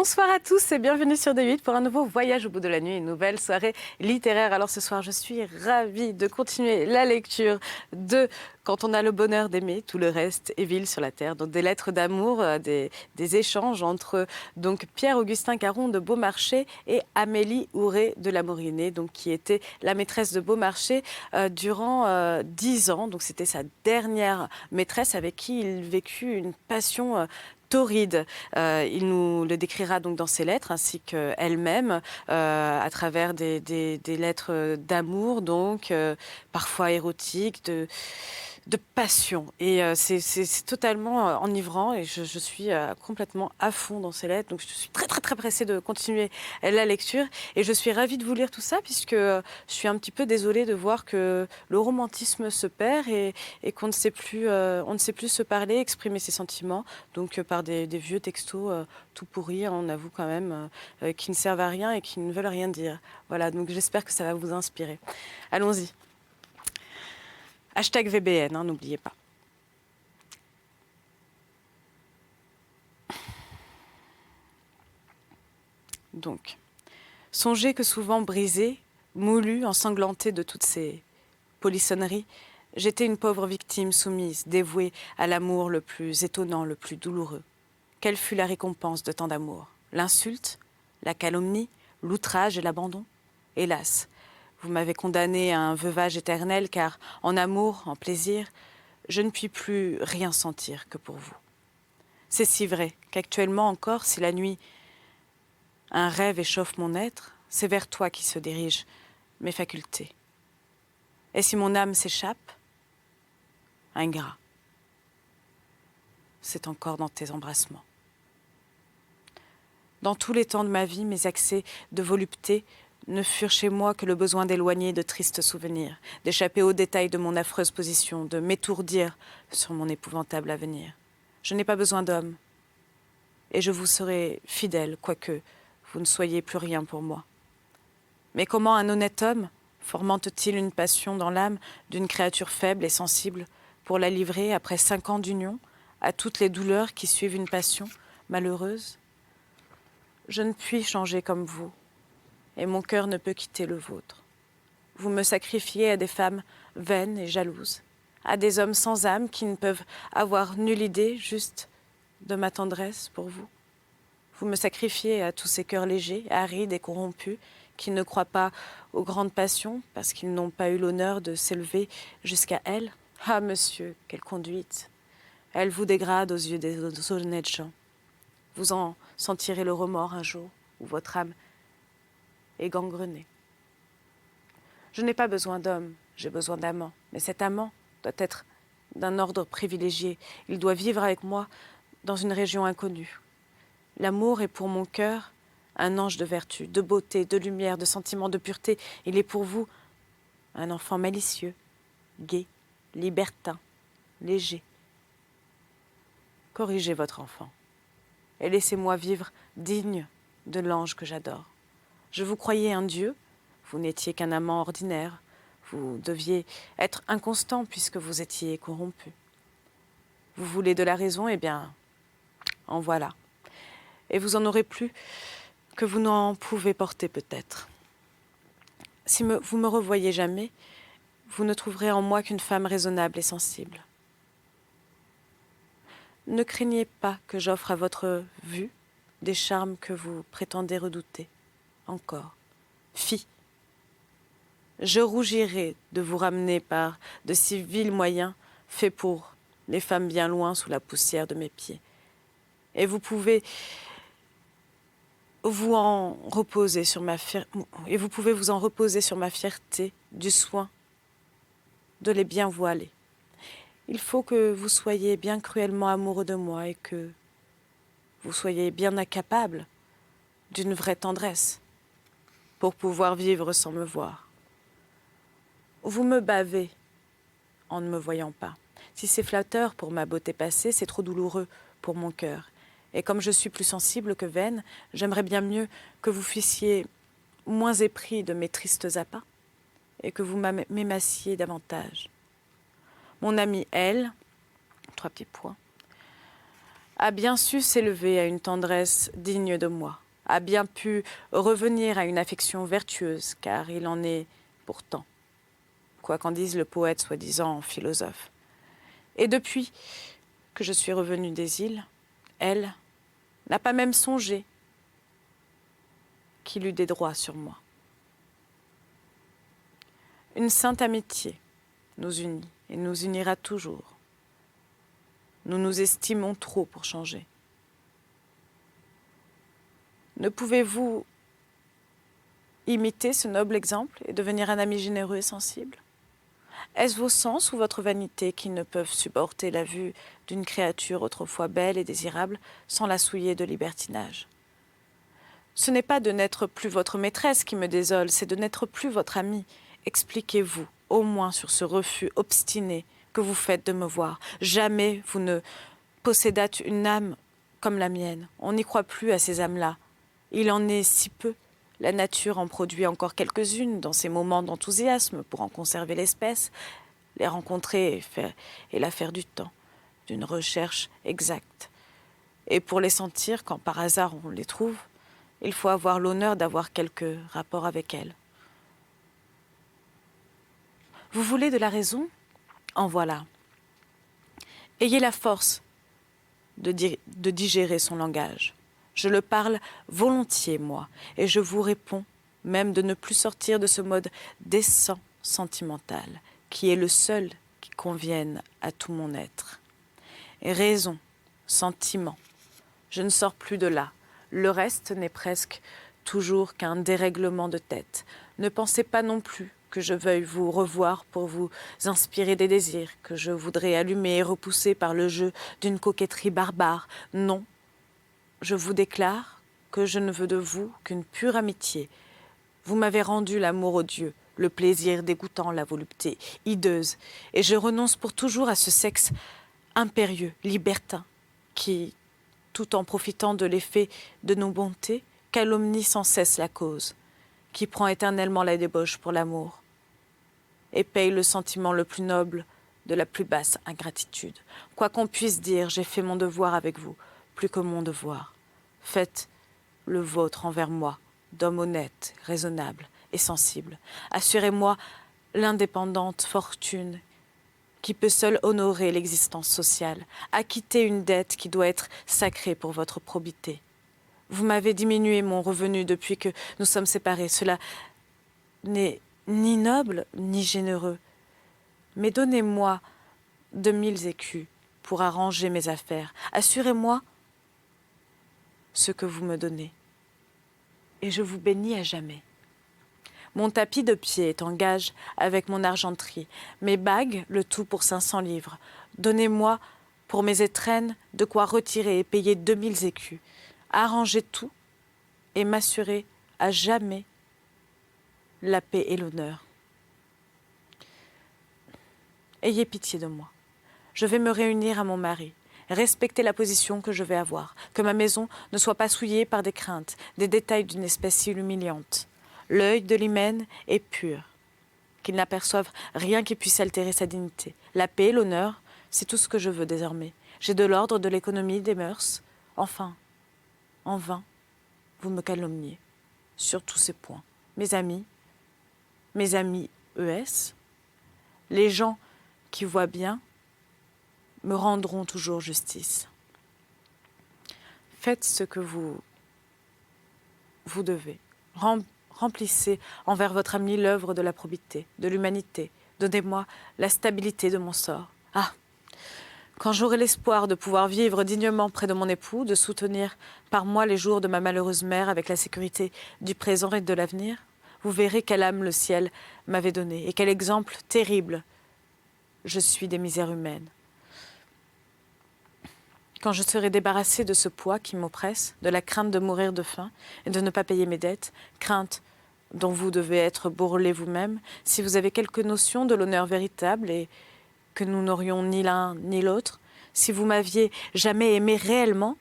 Bonsoir à tous et bienvenue sur D8 pour un nouveau voyage au bout de la nuit, une nouvelle soirée littéraire. Alors ce soir, je suis ravie de continuer la lecture de Quand on a le bonheur d'aimer, tout le reste est vil sur la terre. Donc des lettres d'amour, des échanges entre donc Pierre-Augustin Caron de Beaumarchais et Amélie Ouré de la Morinet, donc qui était la maîtresse de Beaumarchais durant 10 ans. Donc c'était sa dernière maîtresse avec qui il vécut une passion torride. Il nous le décrira donc dans ses lettres, ainsi qu'elle-même, à travers des lettres d'amour, donc parfois érotiques, de passion. Et c'est totalement enivrant et je suis complètement à fond dans ces lettres. Donc je suis très très très pressée de continuer la lecture et je suis ravie de vous lire tout ça puisque je suis un petit peu désolée de voir que le romantisme se perd et qu'on ne sait plus, on ne sait plus se parler, exprimer ses sentiments. Donc par des vieux textos tout pourris, on avoue quand même, qui ne servent à rien et qui ne veulent rien dire. Voilà, donc j'espère que ça va vous inspirer. Allons-y. Hashtag VBN, hein, n'oubliez pas. Donc, songez que souvent brisée, moulue, ensanglantée de toutes ces polissonneries, j'étais une pauvre victime soumise, dévouée à l'amour le plus étonnant, le plus douloureux. Quelle fut la récompense de tant d'amour? L'insulte, la calomnie, l'outrage et l'abandon? Hélas, vous m'avez condamnée à un veuvage éternel, car en amour, en plaisir, je ne puis plus rien sentir que pour vous. C'est si vrai qu'actuellement encore, si la nuit, un rêve échauffe mon être, c'est vers toi qui se dirigent mes facultés. Et si mon âme s'échappe, ingrat, c'est encore dans tes embrassements. Dans tous les temps de ma vie, mes accès de volupté ne furent chez moi que le besoin d'éloigner de tristes souvenirs, d'échapper aux détails de mon affreuse position, de m'étourdir sur mon épouvantable avenir. Je n'ai pas besoin d'homme, et je vous serai fidèle, quoique vous ne soyez plus rien pour moi. Mais comment un honnête homme fomente-t-il une passion dans l'âme d'une créature faible et sensible pour la livrer, après 5 ans d'union, à toutes les douleurs qui suivent une passion malheureuse? Je ne puis changer comme vous, et mon cœur ne peut quitter le vôtre. Vous me sacrifiez à des femmes vaines et jalouses, à des hommes sans âme qui ne peuvent avoir nulle idée juste de ma tendresse pour vous. Vous me sacrifiez à tous ces cœurs légers, arides et corrompus, qui ne croient pas aux grandes passions parce qu'ils n'ont pas eu l'honneur de s'élever jusqu'à elles. Ah, monsieur, quelle conduite! Elle vous dégrade aux yeux des honnêtes gens. Vous en sentirez le remords un jour où votre âme est gangrenée. Je n'ai pas besoin d'homme, j'ai besoin d'amant. Mais cet amant doit être d'un ordre privilégié. Il doit vivre avec moi dans une région inconnue. L'amour est pour mon cœur un ange de vertu, de beauté, de lumière, de sentiment, de pureté. Il est pour vous un enfant malicieux, gai, libertin, léger. Corrigez votre enfant et laissez-moi vivre digne de l'ange que j'adore. Je vous croyais un dieu, vous n'étiez qu'un amant ordinaire. Vous deviez être inconstant puisque vous étiez corrompu. Vous voulez de la raison, eh bien, en voilà. Et vous en aurez plus que vous n'en pouvez porter peut-être. Si vous me revoyez jamais, vous ne trouverez en moi qu'une femme raisonnable et sensible. Ne craignez pas que j'offre à votre vue des charmes que vous prétendez redouter. Encore. Fi. Je rougirai de vous ramener par de si vils moyens faits pour les femmes bien loin sous la poussière de mes pieds. Et vous pouvez vous en reposer sur ma fierté du soin de les bien voiler. Il faut que vous soyez bien cruellement amoureux de moi et que vous soyez bien incapable d'une vraie tendresse pour pouvoir vivre sans me voir. Vous me bavez en ne me voyant pas. Si c'est flatteur pour ma beauté passée, c'est trop douloureux pour mon cœur. Et comme je suis plus sensible que vaine, j'aimerais bien mieux que vous fussiez moins épris de mes tristes appas et que vous m'aimassiez davantage. Mon amie, elle, 3 petits points, a bien su s'élever à une tendresse digne de moi, a bien pu revenir à une affection vertueuse, car il en est pourtant, quoi qu'en dise le poète soi-disant philosophe. Et depuis que je suis revenue des îles, elle n'a pas même songé qu'il eût des droits sur moi. Une sainte amitié nous unit et nous unira toujours. Nous nous estimons trop pour changer. Ne pouvez-vous imiter ce noble exemple et devenir un ami généreux et sensible? Est-ce vos sens ou votre vanité qui ne peuvent supporter la vue d'une créature autrefois belle et désirable sans la souiller de libertinage? Ce n'est pas de n'être plus votre maîtresse qui me désole, c'est de n'être plus votre amie. Expliquez-vous, au moins sur ce refus obstiné que vous faites de me voir. Jamais vous ne possédâtes une âme comme la mienne. On n'y croit plus à ces âmes-là. Il en est si peu. La nature en produit encore quelques-unes dans ces moments d'enthousiasme pour en conserver l'espèce. Les rencontrer est l'affaire du temps, d'une recherche exacte. Et pour les sentir, quand par hasard on les trouve, il faut avoir l'honneur d'avoir quelque rapport avec elles. Vous voulez de la raison? En voilà. Ayez la force de digérer son langage. Je le parle volontiers, moi, et je vous réponds même de ne plus sortir de ce mode décent sentimental, qui est le seul qui convienne à tout mon être. Et raison, sentiment, je ne sors plus de là. Le reste n'est presque toujours qu'un dérèglement de tête. Ne pensez pas non plus que je veuille vous revoir pour vous inspirer des désirs, que je voudrais allumer et repousser par le jeu d'une coquetterie barbare. Non, je vous déclare que je ne veux de vous qu'une pure amitié. Vous m'avez rendu l'amour odieux, le plaisir dégoûtant, la volupté hideuse, et je renonce pour toujours à ce sexe impérieux, libertin, qui, tout en profitant de l'effet de nos bontés, calomnie sans cesse la cause, qui prend éternellement la débauche pour l'amour, et paye le sentiment le plus noble de la plus basse ingratitude. Quoi qu'on puisse dire, j'ai fait mon devoir avec vous, plus que mon devoir. Faites le vôtre envers moi, d'homme honnête, raisonnable et sensible. Assurez-moi l'indépendante fortune qui peut seule honorer l'existence sociale, acquitter une dette qui doit être sacrée pour votre probité. Vous m'avez diminué mon revenu depuis que nous sommes séparés. Cela n'est ni noble ni généreux. Mais donnez-moi 2000 écus pour arranger mes affaires. Assurez-moi ce que vous me donnez, et je vous bénis à jamais. Mon tapis de pied est en gage avec mon argenterie, mes bagues, le tout pour 500 livres. Donnez-moi, pour mes étrennes, de quoi retirer et payer 2000 écus. Arrangez tout et m'assurer à jamais la paix et l'honneur. Ayez pitié de moi. Je vais me réunir à mon mari. Respectez la position que je vais avoir, que ma maison ne soit pas souillée par des craintes, des détails d'une espèce si humiliante. L'œil de l'hymen est pur, qu'il n'aperçoive rien qui puisse altérer sa dignité. La paix, l'honneur, c'est tout ce que je veux désormais. J'ai de l'ordre, de l'économie, des mœurs. Enfin, en vain, vous me calomniez sur tous ces points. Mes amis ES, les gens qui voient bien, me rendront toujours justice. Faites ce que vous devez. Remplissez envers votre ami l'œuvre de la probité, de l'humanité. Donnez-moi la stabilité de mon sort. Ah, quand j'aurai l'espoir de pouvoir vivre dignement près de mon époux, de soutenir par moi les jours de ma malheureuse mère avec la sécurité du présent et de l'avenir, vous verrez quelle âme le ciel m'avait donnée et quel exemple terrible je suis des misères humaines. Quand je serai débarrassée de ce poids qui m'oppresse, de la crainte de mourir de faim et de ne pas payer mes dettes, crainte dont vous devez être bourrelé vous-même, si vous avez quelque notion de l'honneur véritable et que nous n'aurions ni l'un ni l'autre, si vous m'aviez jamais aimé réellement,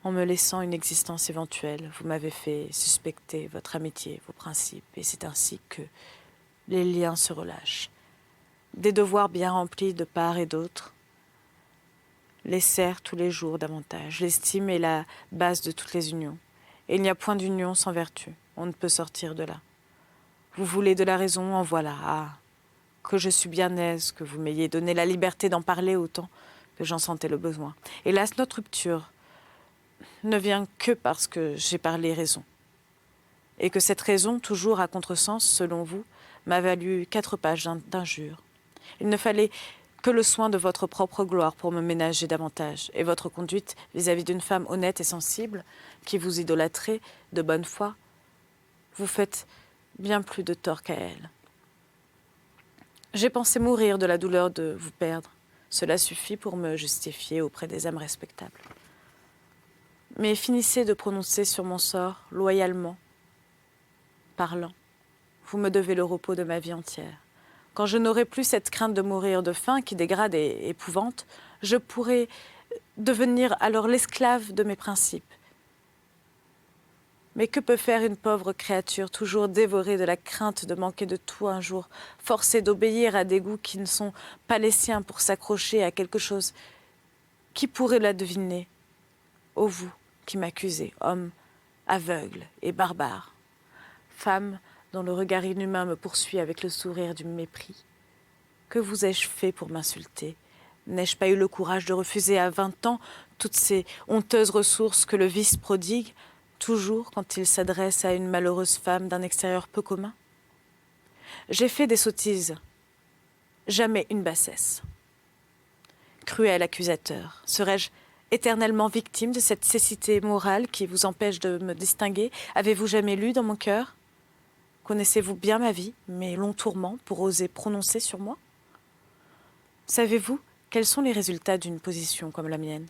en me laissant une existence éventuelle, vous m'avez fait suspecter votre amitié, vos principes, et c'est ainsi que les liens se relâchent. Des devoirs bien remplis de part et d'autre, les serre tous les jours davantage. L'estime est la base de toutes les unions. Et il n'y a point d'union sans vertu. On ne peut sortir de là. Vous voulez de la raison, en voilà. Ah, que je suis bien aise que vous m'ayez donné la liberté d'en parler autant que j'en sentais le besoin. Hélas, notre rupture ne vient que parce que j'ai parlé raison. Et que cette raison, toujours à contresens, selon vous, m'a valu 4 pages d'injures. Il ne fallait que le soin de votre propre gloire pour me ménager davantage, et votre conduite vis-à-vis d'une femme honnête et sensible, qui vous idolâtrait de bonne foi, vous faites bien plus de tort qu'à elle. J'ai pensé mourir de la douleur de vous perdre. Cela suffit pour me justifier auprès des âmes respectables. Mais finissez de prononcer sur mon sort loyalement, parlant. Vous me devez le repos de ma vie entière. Quand je n'aurai plus cette crainte de mourir de faim qui dégrade et épouvante, je pourrai devenir alors l'esclave de mes principes. Mais que peut faire une pauvre créature toujours dévorée de la crainte de manquer de tout un jour, forcée d'obéir à des goûts qui ne sont pas les siens pour s'accrocher à quelque chose? Qui pourrait la deviner? Ô vous qui m'accusez, homme aveugle et barbare, femme dont le regard inhumain me poursuit avec le sourire du mépris. Que vous ai-je fait pour m'insulter? N'ai-je pas eu le courage de refuser à 20 ans toutes ces honteuses ressources que le vice prodigue, toujours quand il s'adresse à une malheureuse femme d'un extérieur peu commun? J'ai fait des sottises, jamais une bassesse. Cruel accusateur, serais-je éternellement victime de cette cécité morale qui vous empêche de me distinguer? Avez-vous jamais lu dans mon cœur? Connaissez-vous bien ma vie, mes longs tourments pour oser prononcer sur moi? Savez-vous quels sont les résultats d'une position comme la mienne?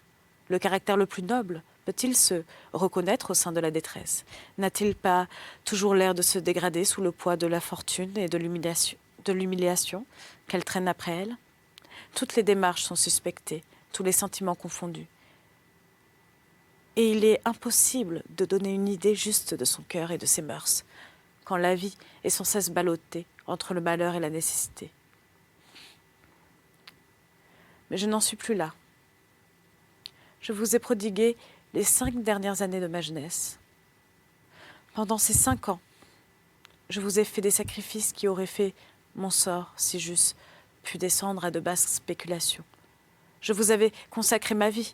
Le caractère le plus noble peut-il se reconnaître au sein de la détresse? N'a-t-il pas toujours l'air de se dégrader sous le poids de la fortune et de l'humiliation qu'elle traîne après elle? Toutes les démarches sont suspectées, tous les sentiments confondus. Et il est impossible de donner une idée juste de son cœur et de ses mœurs, quand la vie est sans cesse ballottée entre le malheur et la nécessité. Mais je n'en suis plus là. Je vous ai prodigué les 5 dernières années de ma jeunesse. Pendant ces 5 ans, je vous ai fait des sacrifices qui auraient fait mon sort, si j'eusse pu descendre à de basses spéculations. Je vous avais consacré ma vie.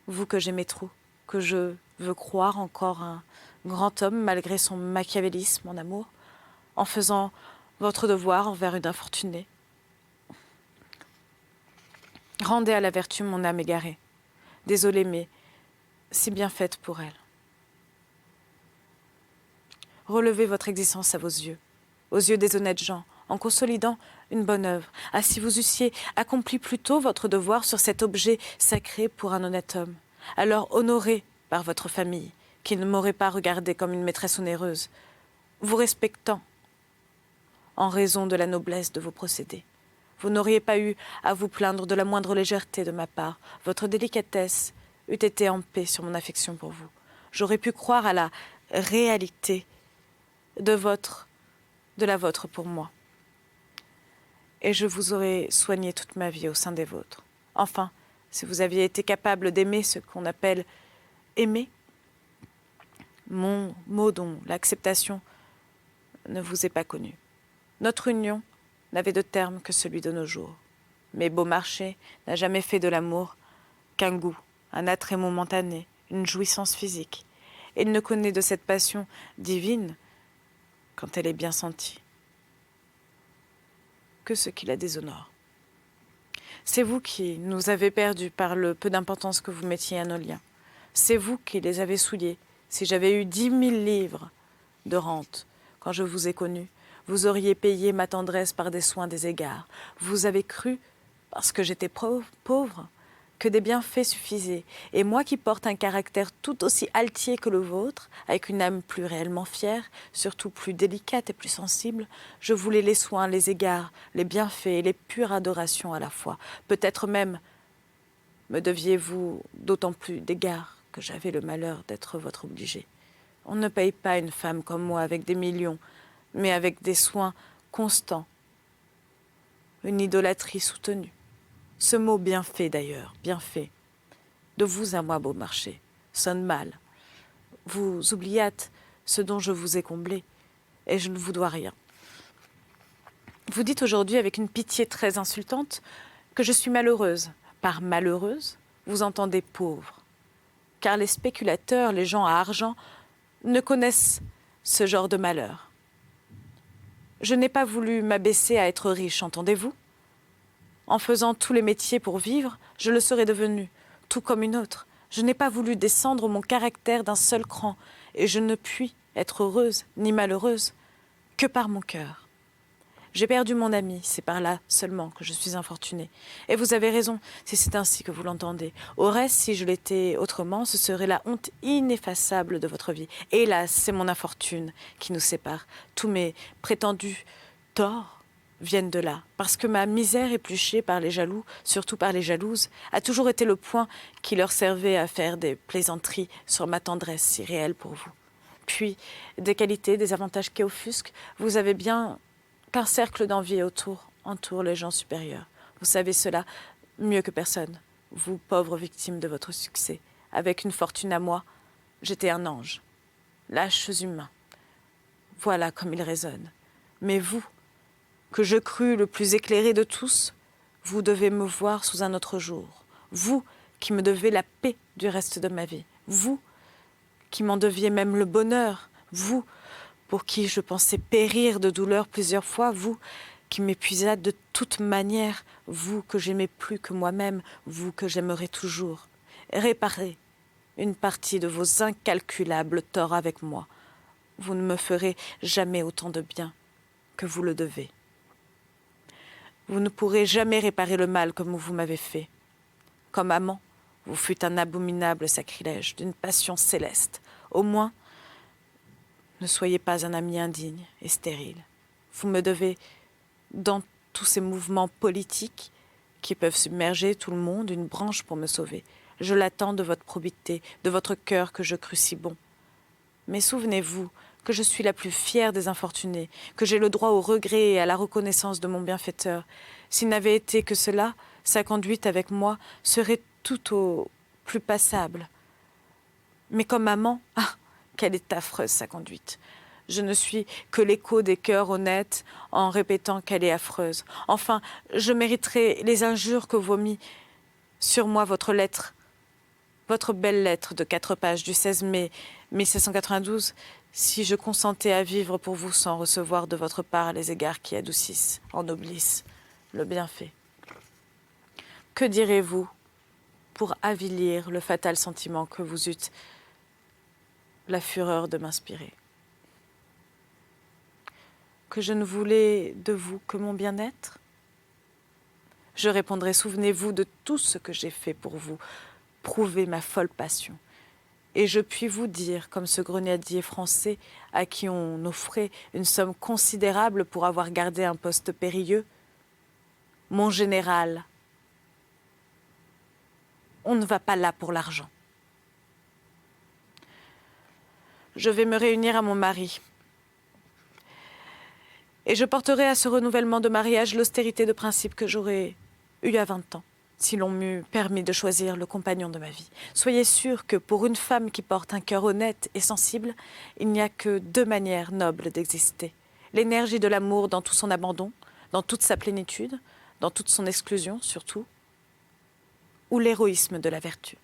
Vous que j'aimais trop, que je veux croire encore un grand homme malgré son machiavélisme en amour, en faisant votre devoir envers une infortunée. Rendez à la vertu mon âme égarée. Désolée, mais si bien faite pour elle. Relevez votre existence à vos yeux, aux yeux des honnêtes gens, en consolidant une bonne œuvre. Ah, si vous eussiez accompli plus tôt votre devoir sur cet objet sacré pour un honnête homme, alors honoré par votre famille, qui ne m'aurait pas regardé comme une maîtresse onéreuse, vous respectant en raison de la noblesse de vos procédés. Vous n'auriez pas eu à vous plaindre de la moindre légèreté de ma part. Votre délicatesse eût été en paix sur mon affection pour vous. J'aurais pu croire à la réalité de la vôtre pour moi. Et je vous aurais soigné toute ma vie au sein des vôtres. Enfin, si vous aviez été capable d'aimer ce qu'on appelle aimer, mon mot dont l'acceptation ne vous est pas connue. Notre union n'avait de terme que celui de nos jours. Mais Beaumarchais n'a jamais fait de l'amour qu'un goût, un attrait momentané, une jouissance physique. Et il ne connaît de cette passion divine, quand elle est bien sentie, que ce qui la déshonore. C'est vous qui nous avez perdus par le peu d'importance que vous mettiez à nos liens. C'est vous qui les avez souillés. Si j'avais eu 10 000 livres de rente quand je vous ai connu, vous auriez payé ma tendresse par des soins, des égards. Vous avez cru, parce que j'étais pauvre, que des bienfaits suffisaient. Et moi qui porte un caractère tout aussi altier que le vôtre, avec une âme plus réellement fière, surtout plus délicate et plus sensible, je voulais les soins, les égards, les bienfaits et les pures adorations à la fois. Peut-être même me deviez-vous d'autant plus d'égards que j'avais le malheur d'être votre obligé. On ne paye pas une femme comme moi avec des millions, mais avec des soins constants, une idolâtrie soutenue. Ce mot bienfait d'ailleurs, bienfait, de vous à moi beau marché, sonne mal. Vous oubliâtes ce dont je vous ai comblé, et je ne vous dois rien. Vous dites aujourd'hui avec une pitié très insultante que je suis malheureuse. Par malheureuse, vous entendez pauvre. Car les spéculateurs, les gens à argent, ne connaissent ce genre de malheur. Je n'ai pas voulu m'abaisser à être riche, entendez-vous? En faisant tous les métiers pour vivre, je le serais devenu, tout comme une autre. Je n'ai pas voulu descendre mon caractère d'un seul cran, et je ne puis être heureuse ni malheureuse que par mon cœur. J'ai perdu mon ami, c'est par là seulement que je suis infortunée. Et vous avez raison, si c'est ainsi que vous l'entendez. Au reste, si je l'étais autrement, ce serait la honte ineffaçable de votre vie. Hélas, c'est mon infortune qui nous sépare. Tous mes prétendus torts viennent de là, parce que ma misère épluchée par les jaloux, surtout par les jalouses, a toujours été le point qui leur servait à faire des plaisanteries sur ma tendresse si réelle pour vous. Puis, des qualités, des avantages qui offusquent, vous avez bien qu'un cercle d'envie entoure les gens supérieurs. Vous savez cela mieux que personne, vous pauvres victimes de votre succès. Avec une fortune à moi, j'étais un ange. Lâches humains. Voilà comme il résonne. Mais vous, que je crus le plus éclairé de tous, vous devez me voir sous un autre jour. Vous, qui me devez la paix du reste de ma vie. Vous, qui m'en deviez même le bonheur. Vous, pour qui je pensais périr de douleur plusieurs fois, vous qui m'épuisâtes de toute manière, vous que j'aimais plus que moi-même, vous que j'aimerai toujours. Réparez une partie de vos incalculables torts avec moi. Vous ne me ferez jamais autant de bien que vous le devez. Vous ne pourrez jamais réparer le mal comme vous m'avez fait. Comme amant, vous fûtes un abominable sacrilège d'une passion céleste. Au moins, ne soyez pas un ami indigne et stérile. Vous me devez, dans tous ces mouvements politiques qui peuvent submerger tout le monde, une branche pour me sauver. Je l'attends de votre probité, de votre cœur que je crus si bon. Mais souvenez-vous que je suis la plus fière des infortunés, que j'ai le droit au regret et à la reconnaissance de mon bienfaiteur. S'il n'avait été que cela, sa conduite avec moi serait tout au plus passable. Mais comme amant, quelle est affreuse sa conduite. Je ne suis que l'écho des cœurs honnêtes en répétant qu'elle est affreuse. Enfin, je mériterai les injures que vomit sur moi votre lettre, votre belle lettre de 4 pages du 16 mai 1792, si je consentais à vivre pour vous sans recevoir de votre part les égards qui adoucissent, ennoblissent le bienfait. Que direz-vous pour avilir le fatal sentiment que vous eûtes la fureur de m'inspirer? Que je ne voulais de vous que mon bien-être? Je répondrai, souvenez-vous de tout ce que j'ai fait pour vous, prouver ma folle passion. Et je puis vous dire, comme ce grenadier français à qui on offrait une somme considérable pour avoir gardé un poste périlleux, mon général, on ne va pas là pour l'argent. Je vais me réunir à mon mari. Et je porterai à ce renouvellement de mariage l'austérité de principe que j'aurais eue à 20 ans, si l'on m'eût permis de choisir le compagnon de ma vie. Soyez sûrs que pour une femme qui porte un cœur honnête et sensible, il n'y a que 2 manières nobles d'exister. L'énergie de l'amour dans tout son abandon, dans toute sa plénitude, dans toute son exclusion surtout, ou l'héroïsme de la vertu.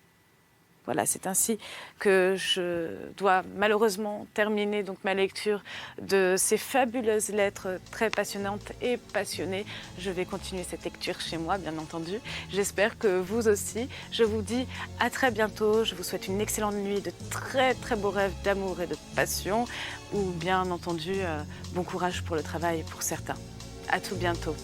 Voilà, c'est ainsi que je dois malheureusement terminer donc ma lecture de ces fabuleuses lettres très passionnantes et passionnées. Je vais continuer cette lecture chez moi, bien entendu. J'espère que vous aussi. Je vous dis à très bientôt. Je vous souhaite une excellente nuit, de très très beaux rêves d'amour et de passion. Ou bien entendu, bon courage pour le travail pour certains. À tout bientôt.